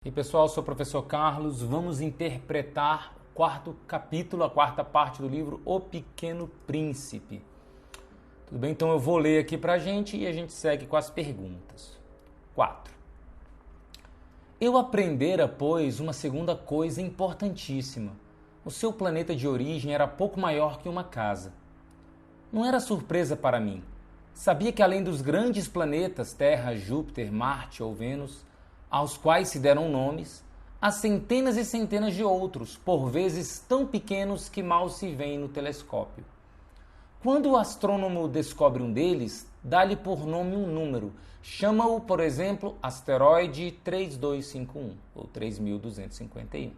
E pessoal, sou o professor Carlos, vamos interpretar o quarto capítulo, a quarta parte do livro O Pequeno Príncipe. Tudo bem? Então eu vou ler aqui pra gente e a gente segue com as perguntas. 4. Eu aprendera, pois, uma segunda coisa importantíssima. O seu planeta de origem era pouco maior que uma casa. Não era surpresa para mim. Sabia que além dos grandes planetas, Terra, Júpiter, Marte ou Vênus, aos quais se deram nomes, há centenas e centenas de outros, por vezes tão pequenos que mal se veem no telescópio. Quando o astrônomo descobre um deles, dá-lhe por nome um número. Chama-o, por exemplo, asteroide 3251 ou 3251.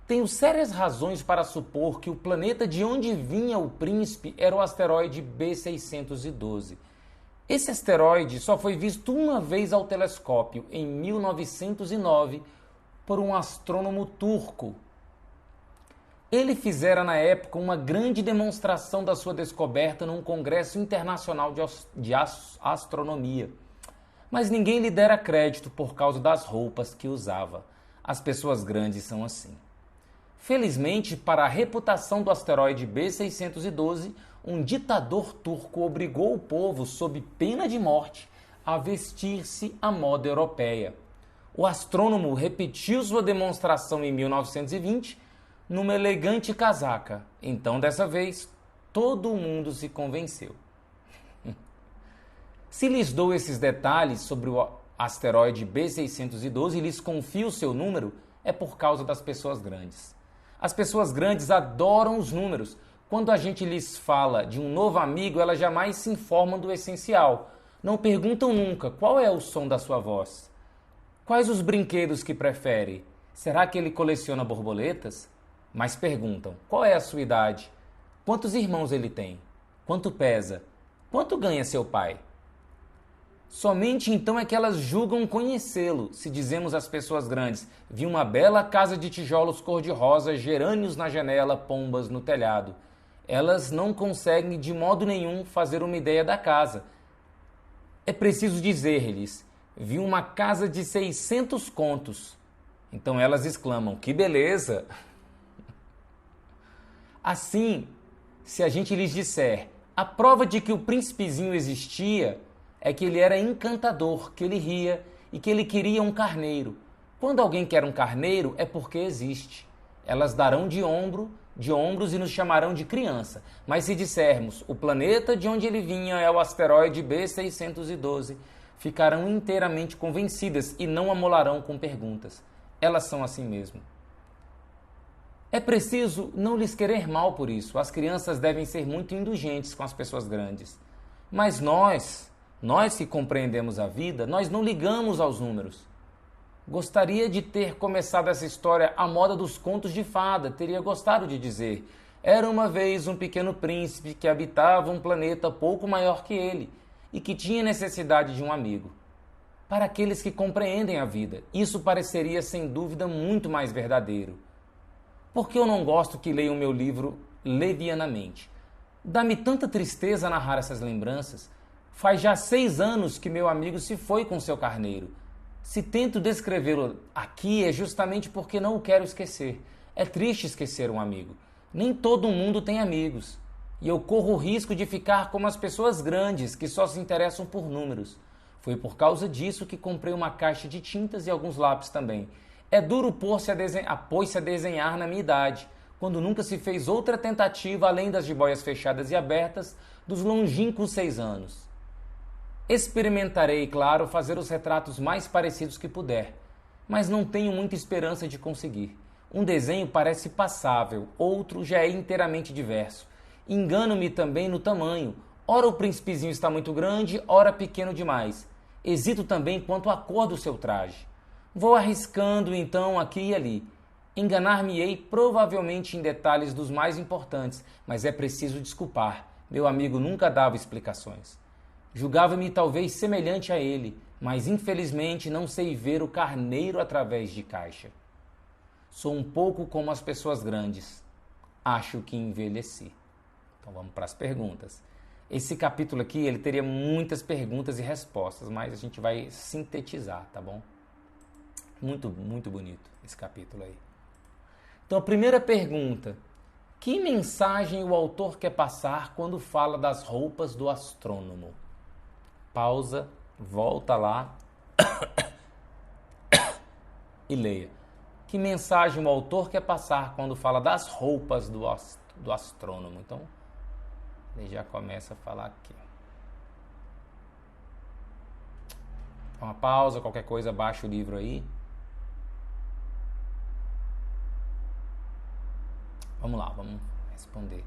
Tenho sérias razões para supor que o planeta de onde vinha o príncipe era o asteroide B612. Esse asteroide só foi visto uma vez ao telescópio, em 1909, por um astrônomo turco. Ele fizera na época uma grande demonstração da sua descoberta num congresso internacional de astronomia. Mas ninguém lhe dera crédito por causa das roupas que usava. As pessoas grandes são assim. Felizmente, para a reputação do asteroide B612, um ditador turco obrigou o povo, sob pena de morte, a vestir-se à moda europeia. O astrônomo repetiu sua demonstração em 1920 numa elegante casaca. Então, dessa vez, todo mundo se convenceu. Se lhes dou esses detalhes sobre o asteroide B612 e lhes confio o seu número, é por causa das pessoas grandes. As pessoas grandes adoram os números. Quando a gente lhes fala de um novo amigo, elas jamais se informam do essencial. Não perguntam nunca qual é o som da sua voz. Quais os brinquedos que prefere? Será que ele coleciona borboletas? Mas perguntam, qual é a sua idade? Quantos irmãos ele tem? Quanto pesa? Quanto ganha seu pai? Somente então é que elas julgam conhecê-lo. Se dizemos às pessoas grandes, vi uma bela casa de tijolos cor-de-rosa, gerânios na janela, pombas no telhado. Elas não conseguem de modo nenhum fazer uma ideia da casa. É preciso dizer-lhes, vi uma casa de 600 contos. Então elas exclamam, que beleza! Assim, se a gente lhes disser, a prova de que o príncipezinho existia é que ele era encantador, que ele ria e que ele queria um carneiro. Quando alguém quer um carneiro, é porque existe. Elas darão de ombros e nos chamarão de criança. Mas se dissermos, o planeta de onde ele vinha é o asteroide B612, ficarão inteiramente convencidas e não amolarão com perguntas. Elas são assim mesmo. É preciso não lhes querer mal por isso. As crianças devem ser muito indulgentes com as pessoas grandes. Mas nós que compreendemos a vida, nós não ligamos aos números. Gostaria de ter começado essa história à moda dos contos de fada. Teria gostado de dizer, era uma vez um pequeno príncipe que habitava um planeta pouco maior que ele e que tinha necessidade de um amigo. Para aqueles que compreendem a vida, isso pareceria sem dúvida muito mais verdadeiro. Porque eu não gosto que leiam meu livro levianamente. Dá-me tanta tristeza narrar essas lembranças. Faz já 6 anos que meu amigo se foi com seu carneiro. Se tento descrevê-lo aqui é justamente porque não o quero esquecer. É triste esquecer um amigo. Nem todo mundo tem amigos. E eu corro o risco de ficar como as pessoas grandes que só se interessam por números. Foi por causa disso que comprei uma caixa de tintas e alguns lápis também. É duro pôr-se a desenhar na minha idade, quando nunca se fez outra tentativa além das jiboias fechadas e abertas dos longínquos 6 anos. Experimentarei, claro, fazer os retratos mais parecidos que puder, mas não tenho muita esperança de conseguir. Um desenho parece passável, outro já é inteiramente diverso. Engano-me também no tamanho. Ora o príncipezinho está muito grande, ora pequeno demais. Hesito também quanto à cor do seu traje. Vou arriscando então aqui e ali. Enganar-me-ei provavelmente em detalhes dos mais importantes, mas é preciso desculpar. Meu amigo nunca dava explicações. Julgava-me talvez semelhante a ele, mas infelizmente não sei ver o carneiro através de caixa. Sou um pouco como as pessoas grandes. Acho que envelheci. Então vamos para as perguntas. Esse capítulo aqui, ele teria muitas perguntas e respostas, mas a gente vai sintetizar, tá bom? Muito, muito bonito esse capítulo aí. Então, a primeira pergunta: que mensagem o autor quer passar quando fala das roupas do astrônomo? Pausa, volta lá e leia. Que mensagem o autor quer passar quando fala das roupas do astrônomo? Então, ele já começa a falar aqui. Uma pausa, qualquer coisa, baixa o livro aí. Vamos lá, vamos responder.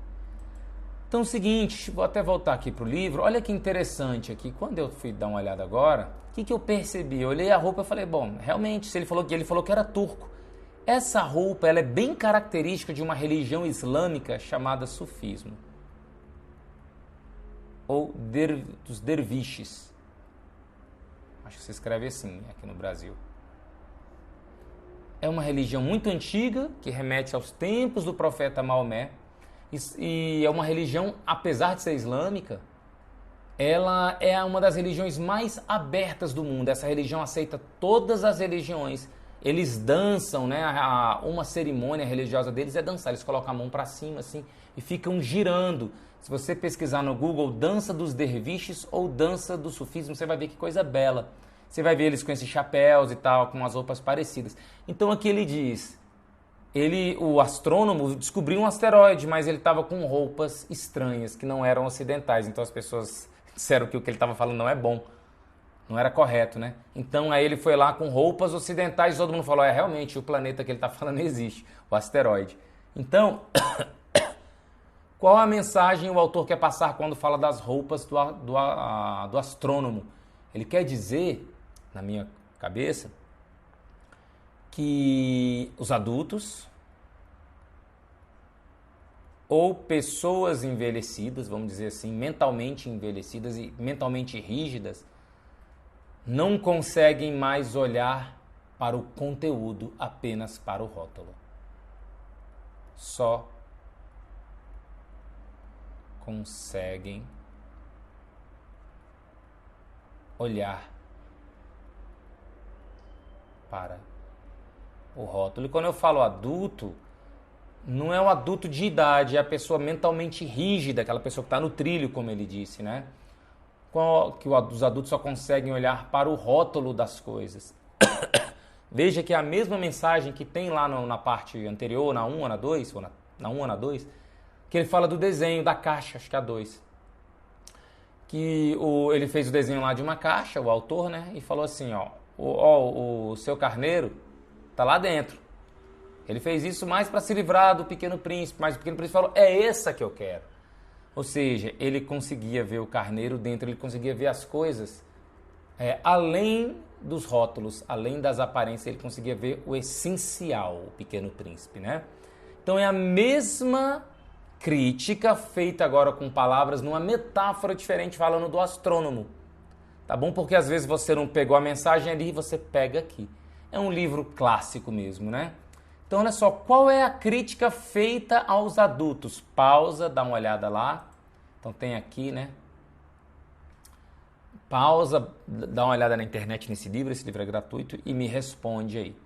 Então, é o seguinte, vou até voltar aqui para o livro. Olha que interessante aqui. Quando eu fui dar uma olhada agora, o que eu percebi? Eu olhei a roupa e falei, bom, realmente, se ele falou que era turco. Essa roupa ela é bem característica de uma religião islâmica chamada sufismo. Ou dos derviches. Acho que se escreve assim aqui no Brasil. É uma religião muito antiga, que remete aos tempos do profeta Maomé. E é uma religião, apesar de ser islâmica, ela é uma das religiões mais abertas do mundo. Essa religião aceita todas as religiões. Eles dançam, né? Uma cerimônia religiosa deles é dançar. Eles colocam a mão para cima assim e ficam girando. Se você pesquisar no Google dança dos derviches ou dança do sufismo, você vai ver que coisa bela. Você vai ver eles com esses chapéus e tal, com umas roupas parecidas. Então aqui ele diz, o astrônomo descobriu um asteroide, mas ele estava com roupas estranhas, que não eram ocidentais. Então as pessoas disseram que o que ele estava falando não é bom, não era correto, né? Então aí ele foi lá com roupas ocidentais e todo mundo falou, realmente o planeta que ele está falando existe, o asteroide. Então, qual a mensagem o autor quer passar quando fala das roupas do astrônomo? Ele quer dizer, na minha cabeça, que os adultos ou pessoas envelhecidas, vamos dizer assim, mentalmente envelhecidas e mentalmente rígidas, não conseguem mais olhar para o conteúdo, apenas para o rótulo. Só conseguem olhar para o rótulo. E quando eu falo adulto, não é um adulto de idade, é a pessoa mentalmente rígida, aquela pessoa que está no trilho, como ele disse, né? Que os adultos só conseguem olhar para o rótulo das coisas. Veja que é a mesma mensagem que tem lá na parte anterior, na 1 ou na 2, ou na 1 ou na 2, que ele fala do desenho da caixa, acho que é a 2. Que ele fez o desenho lá de uma caixa, o autor, né? E falou assim, o seu carneiro tá lá dentro. Ele fez isso mais para se livrar do Pequeno Príncipe, mas o Pequeno Príncipe falou, é essa que eu quero. Ou seja, ele conseguia ver o carneiro dentro, ele conseguia ver as coisas além dos rótulos, além das aparências, ele conseguia ver o essencial, o Pequeno Príncipe, né? Então é a mesma crítica feita agora com palavras numa metáfora diferente, falando do astrônomo. Tá bom? Porque às vezes você não pegou a mensagem ali, você pega aqui. É um livro clássico mesmo, né? Então, olha só, qual é a crítica feita aos adultos? Pausa, dá uma olhada lá. Então, tem aqui, né? Pausa, dá uma olhada na internet nesse livro, esse livro é gratuito, e me responde aí.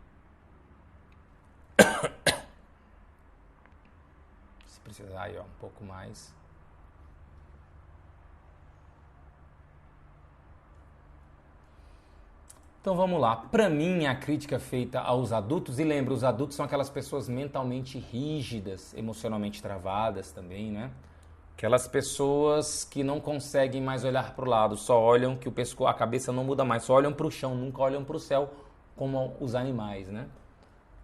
Se precisar aí, um pouco mais. Então vamos lá. Para mim, a crítica feita aos adultos, e lembra, os adultos são aquelas pessoas mentalmente rígidas, emocionalmente travadas também, né? Aquelas pessoas que não conseguem mais olhar para o lado, só olham que a cabeça não muda mais, só olham para o chão, nunca olham para o céu, como os animais, né?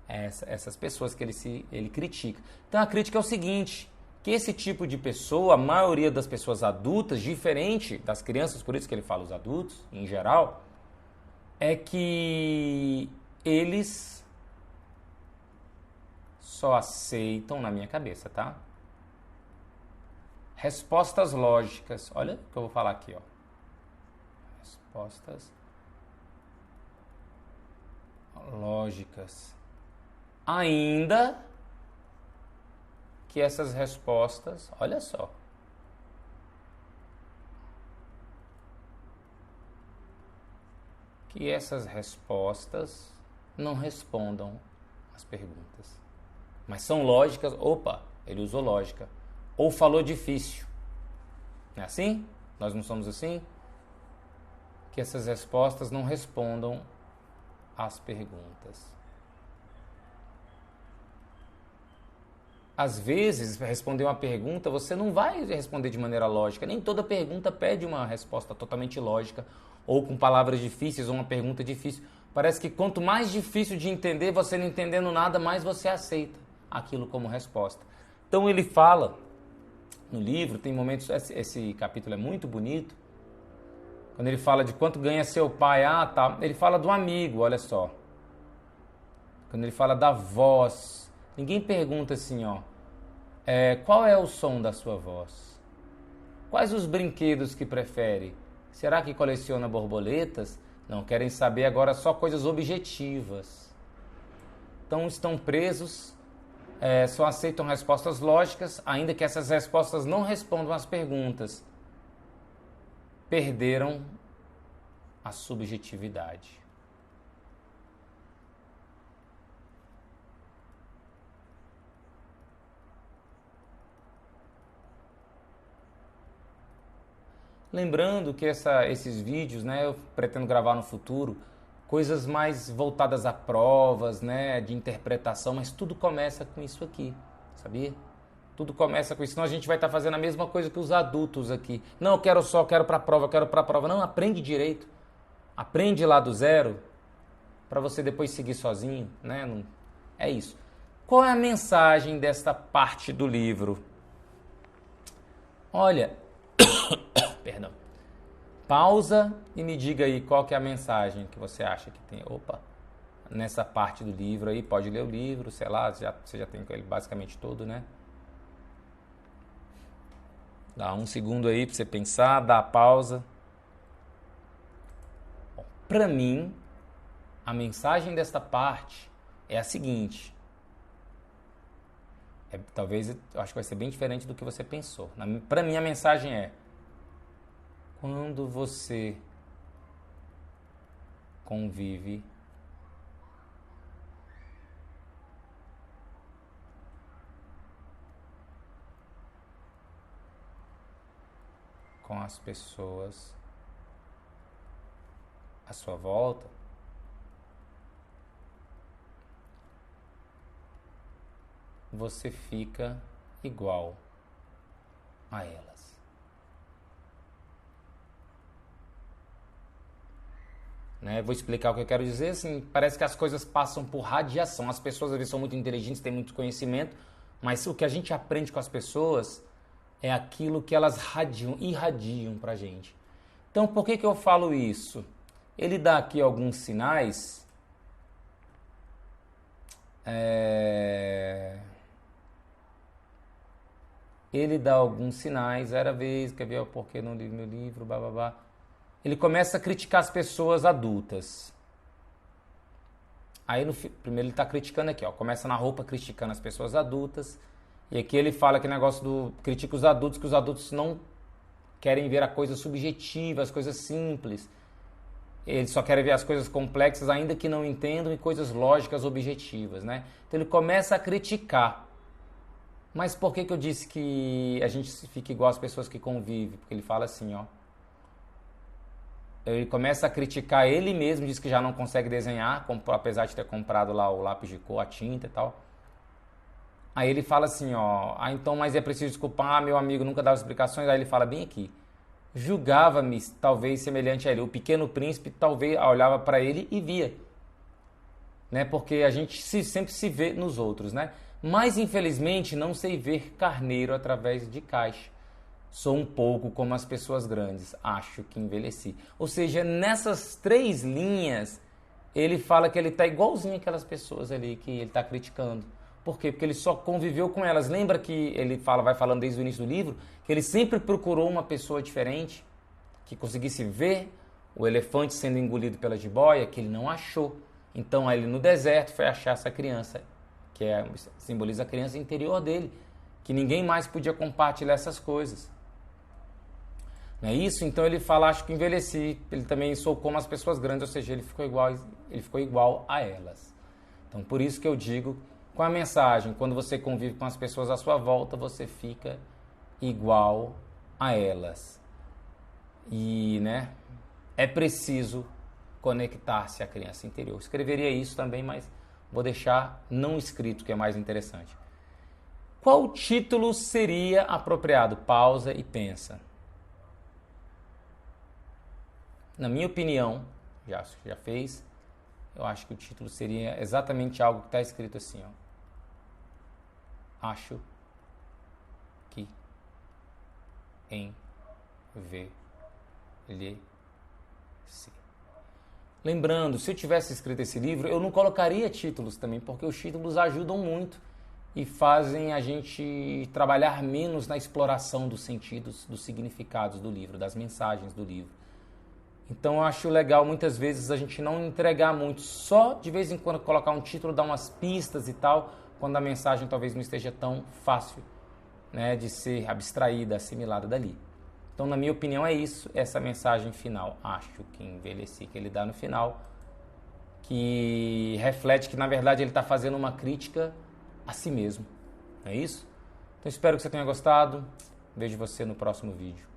Essas pessoas que ele critica. Então a crítica é o seguinte, que esse tipo de pessoa, a maioria das pessoas adultas, diferente das crianças, por isso que ele fala os adultos, em geral, é que eles só aceitam, na minha cabeça, tá? Respostas lógicas. Olha o que eu vou falar aqui, ó. Respostas lógicas. Ainda que essas respostas, olha só, que essas respostas não respondam as perguntas. Mas são lógicas, opa, ele usou lógica. Ou falou difícil. Não é assim? Nós não somos assim? Que essas respostas não respondam às perguntas. Às vezes, para responder uma pergunta, você não vai responder de maneira lógica. Nem toda pergunta pede uma resposta totalmente lógica, ou com palavras difíceis, ou uma pergunta difícil. Parece que quanto mais difícil de entender, você não entendendo nada, mais você aceita aquilo como resposta. Então ele fala no livro, tem momentos, esse capítulo é muito bonito, quando ele fala de quanto ganha seu pai, tá, ele fala do amigo, olha só. Quando ele fala da voz, ninguém pergunta assim, qual é o som da sua voz? Quais os brinquedos que prefere? Será que coleciona borboletas? Não, querem saber agora só coisas objetivas. Então estão presos, só aceitam respostas lógicas, ainda que essas respostas não respondam às perguntas. Perderam a subjetividade. Lembrando que esses vídeos, né, eu pretendo gravar no futuro coisas mais voltadas a provas, né, de interpretação, mas tudo começa com isso aqui, sabia? Tudo começa com isso, senão a gente vai estar fazendo a mesma coisa que os adultos aqui. Não, eu quero para a prova. Não, aprende direito. Aprende lá do zero, para você depois seguir sozinho, né? Não, é isso. Qual é a mensagem desta parte do livro? Olha, perdão. Pausa e me diga aí qual que é a mensagem que você acha que tem. Nessa parte do livro aí, pode ler o livro, sei lá, você já tem ele basicamente todo, né? Dá um segundo aí para você pensar, dá a pausa. Para mim, a mensagem desta parte é a seguinte. Talvez, eu acho que vai ser bem diferente do que você pensou. Para mim, a mensagem é: quando você convive com as pessoas à sua volta, você fica igual a elas. Né? Vou explicar o que eu quero dizer. Assim, parece que as coisas passam por radiação. As pessoas às vezes são muito inteligentes, têm muito conhecimento, mas o que a gente aprende com as pessoas é aquilo que elas irradiam pra gente. Então, por que eu falo isso? Ele dá aqui alguns sinais. Ele dá alguns sinais. Era vez, quer ver o porquê não li meu livro, bababá. Ele começa a criticar as pessoas adultas. Aí, primeiro ele está criticando aqui, começa na roupa criticando as pessoas adultas. E aqui ele fala que negócio do critica os adultos, que os adultos não querem ver a coisa subjetiva, as coisas simples. Eles só querem ver as coisas complexas, ainda que não entendam, e coisas lógicas, objetivas, né? Então ele começa a criticar. Mas por que eu disse que a gente fica igual às pessoas que convivem? Porque ele fala assim, Ele começa a criticar ele mesmo, diz que já não consegue desenhar, apesar de ter comprado lá o lápis de cor, a tinta e tal. Aí ele fala assim, então, mas é preciso desculpar, meu amigo nunca dava explicações. Aí ele fala bem aqui: julgava-me talvez semelhante a ele. O pequeno príncipe talvez olhava para ele e via, né? Porque a gente sempre se vê nos outros, né? Mas infelizmente não sei ver carneiro através de caixa. Sou um pouco como as pessoas grandes, acho que envelheci. Ou seja, nessas 3 linhas, ele fala que ele está igualzinho aquelas pessoas ali que ele está criticando. Por quê? Porque ele só conviveu com elas. Lembra que ele vai falando desde o início do livro, que ele sempre procurou uma pessoa diferente, que conseguisse ver o elefante sendo engolido pela jiboia, que ele não achou. Então, ele no deserto foi achar essa criança, que simboliza a criança interior dele, que ninguém mais podia compartilhar essas coisas. Não é isso? Então ele fala, acho que envelheci. Ele também sou como as pessoas grandes, ou seja, ele ficou igual a elas. Então por isso que eu digo, com a mensagem, quando você convive com as pessoas à sua volta, você fica igual a elas. E, né, é preciso conectar-se à criança interior. Escreveria isso também, mas vou deixar não escrito, que é mais interessante. Qual título seria apropriado? Pausa e pensa. Na minha opinião, já fez, eu acho que o título seria exatamente algo que está escrito assim, ó. Acho que envelheci. Lembrando, se eu tivesse escrito esse livro, eu não colocaria títulos também, porque os títulos ajudam muito e fazem a gente trabalhar menos na exploração dos sentidos, dos significados do livro, das mensagens do livro. Então eu acho legal muitas vezes a gente não entregar muito, só de vez em quando colocar um título, dar umas pistas e tal, quando a mensagem talvez não esteja tão fácil, né, de ser abstraída, assimilada dali. Então, na minha opinião, é isso, essa mensagem final. Acho que envelheci, que ele dá no final, que reflete que, na verdade, ele está fazendo uma crítica a si mesmo. Não é isso? Então, espero que você tenha gostado. Vejo você no próximo vídeo.